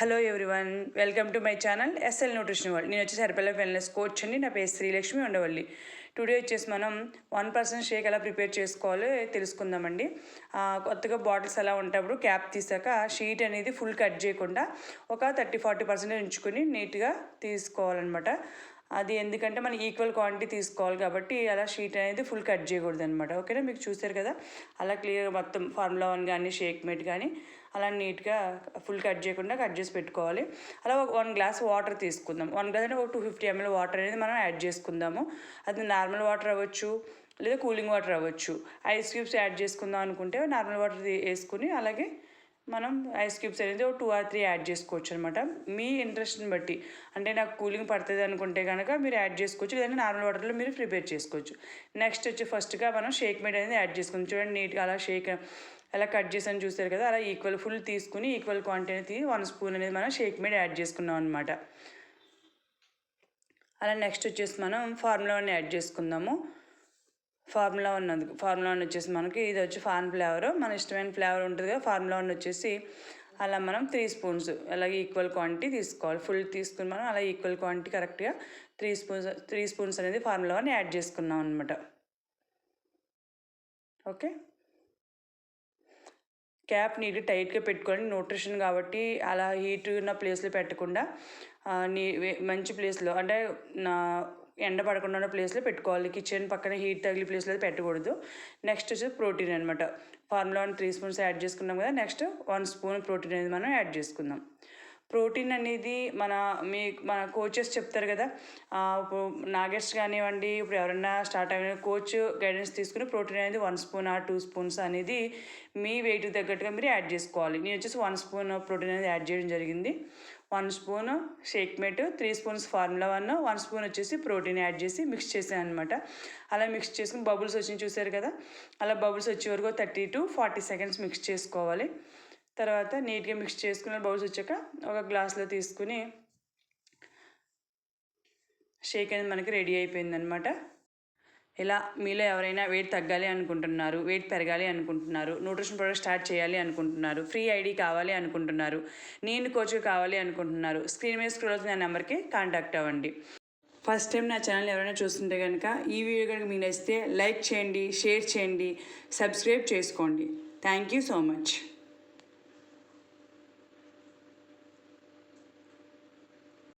Hello everyone, welcome to my channel SL nutrition world. నేను వచ్చేసి herbal wellness coach అండి. నా పేరు శ్రీలక్ష్మి ఉండవల్లి. టుడే వచ్చేసి మనం 1% షేక్ ఎలా ప్రిపేర్ చేసుకోవాలో తెలుసుకుందామండి. కొత్తగా బాటిల్స్ ఎలా ఉంటప్పుడు క్యాప్ తీసాక షీట్ అనేది ఫుల్ కట్ చేయకుండా ఒక 30-40% ఉంచుకొని నీట్గా తీసుకోవాలన్నమాట. అది ఎందుకంటే మనం ఈక్వల్ క్వాంటిటీ తీసుకోవాలి కాబట్టి అలా షీట్ అనేది ఫుల్ కట్ చేయకూడదు అనమాట. ఓకేనా, మీకు చూసారు కదా, అలా క్లియర్గా మొత్తం ఫార్ములా 1 కానీ షేక్ మేట్ కానీ అలా నీట్గా ఫుల్ కట్ చేయకుండా కట్ చేసి పెట్టుకోవాలి. అలా ఒక 1 గ్లాస్ వాటర్ తీసుకుందాం. 1 గ్లాస్ అంటే ఒక 250 ml వాటర్ అనేది మనం యాడ్ చేసుకుందాము. అది నార్మల్ వాటర్ అవ్వచ్చు, లేదా కూలింగ్ వాటర్ అవ్వచ్చు. ఐస్ క్యూబ్స్ యాడ్ చేసుకుందాం అనుకుంటే నార్మల్ వాటర్ వేసుకుని అలాగే మనం ఐస్ క్యూబ్స్ అనేది ఒక 2 or 3 యాడ్ చేసుకోవచ్చు అనమాట. మీ ఇంట్రెస్ట్ని బట్టి, అంటే నాకు కూలింగ్ పడుతుంది అనుకుంటే కనుక మీరు యాడ్ చేసుకోవచ్చు, లేదంటే నార్మల్ వాటర్లో మీరు ప్రిపేర్ చేసుకోవచ్చు. నెక్స్ట్ వచ్చి ఫస్ట్గా మనం షేక్ మేట్ అనేది యాడ్ చేసుకుందాం. చూడండి, నీట్గా అలా షేక్ ఎలా కట్ చేసాను చూస్తారు కదా, అలా ఈక్వల్ ఫుల్ తీసుకుని ఈక్వల్ క్వాంటిటీ 1 స్పూన్ అనేది మనం షేక్ మేట్ యాడ్ చేసుకున్నాం అనమాట. అలా నెక్స్ట్ వచ్చేసి మనం ఫార్ములా 1 యాడ్ చేసుకుందాము. ఫార్ములా 1 వచ్చేసి మనకి ఇది వచ్చి ఫార్మ్ ఫ్లేవర్, మన ఇష్టమైన ఫ్లేవర్ ఉంటుంది కదా. ఫార్ములా 1 వచ్చేసి అలా మనం 3 స్పూన్స్ అలాగే ఈక్వల్ క్వాంటిటీ తీసుకోవాలి. ఫుల్ తీసుకుని మనం అలా ఈక్వల్ క్వాంటిటీ కరెక్ట్గా 3 స్పూన్స్ అనేది ఫార్ములా 1 యాడ్ చేసుకున్నాం అనమాట. ఓకే, క్యాప్ నీట్గా టైట్గా పెట్టుకోండి. న్యూట్రిషన్ కాబట్టి అలా హీట్ ఉన్న ప్లేస్లో పెట్టకుండా మంచి ప్లేస్లో, అంటే నా ఎండ పడకుండా ఉన్న ప్లేస్లో పెట్టుకోవాలి. కిచెన్ పక్కన హీట్ తగిలి ప్లేస్లో పెట్టకూడదు. నెక్స్ట్ వచ్చి ప్రోటీన్ అనమాట. ఫార్ములా 1 3 స్పూన్స్ యాడ్ చేసుకున్నాం కదా, నెక్స్ట్ 1 స్పూన్ ప్రోటీన్ అనేది మనం యాడ్ చేసుకుందాం. ప్రోటీన్ అనేది మన కోచెస్ చెప్తారు కదా, ఇప్పుడు నాగేష్ కానివ్వండి, ఇప్పుడు ఎవరైనా స్టార్ట్ అయిన కోచ్ గైడెన్స్ తీసుకుని ప్రోటీన్ అనేది 1 స్పూన్ ఆ 2 స్పూన్స్ అనేది మీ వెయిట్ తగ్గట్టుగా మీరు యాడ్ చేసుకోవాలి. నేను వచ్చేసి 1 స్పూన్ ప్రోటీన్ అనేది యాడ్ చేయడం జరిగింది. 1 spoon shake mate, 3 spoons formula 1 spoon వచ్చేసి ప్రోటీన్ యాడ్ చేసి మిక్స్ చేసాను అనమాట. అలా మిక్స్ చేసుకుని బబుల్స్ వచ్చి చూసారు కదా, అలా బబుల్స్ వచ్చే వరకు 30 to 40 seconds మిక్స్ చేసుకోవాలి. తర్వాత నీట్గా మిక్స్ చేసుకున్న బౌల్స్ వచ్చాక ఒక గ్లాస్లో తీసుకుని షేక్ అనేది మనకి రెడీ అయిపోయిందనమాట. ఇలా మీలో ఎవరైనా వెయిట్ తగ్గాలి అనుకుంటున్నారు, వెయిట్ పెరగాలి అనుకుంటున్నారు, న్యూట్రిషన్ ప్రోడక్ట్ స్టార్ట్ చేయాలి అనుకుంటున్నారు, ఫ్రీ ఐడి కావాలి అనుకుంటున్నారు, నేను కోచ్ కావాలి అనుకుంటున్నారు, స్క్రీన్ మీద స్క్రోల్ అవుతున్న నా నెంబర్కి కాంటాక్ట్ అవ్వండి. ఫస్ట్ టైం నా ఛానల్ ఎవరైనా చూస్తుంటే కనుక ఈ వీడియో కనుక మీకు నచ్చితే లైక్ చేయండి, షేర్ చేయండి, సబ్స్క్రైబ్ చేసుకోండి. Thank you so much.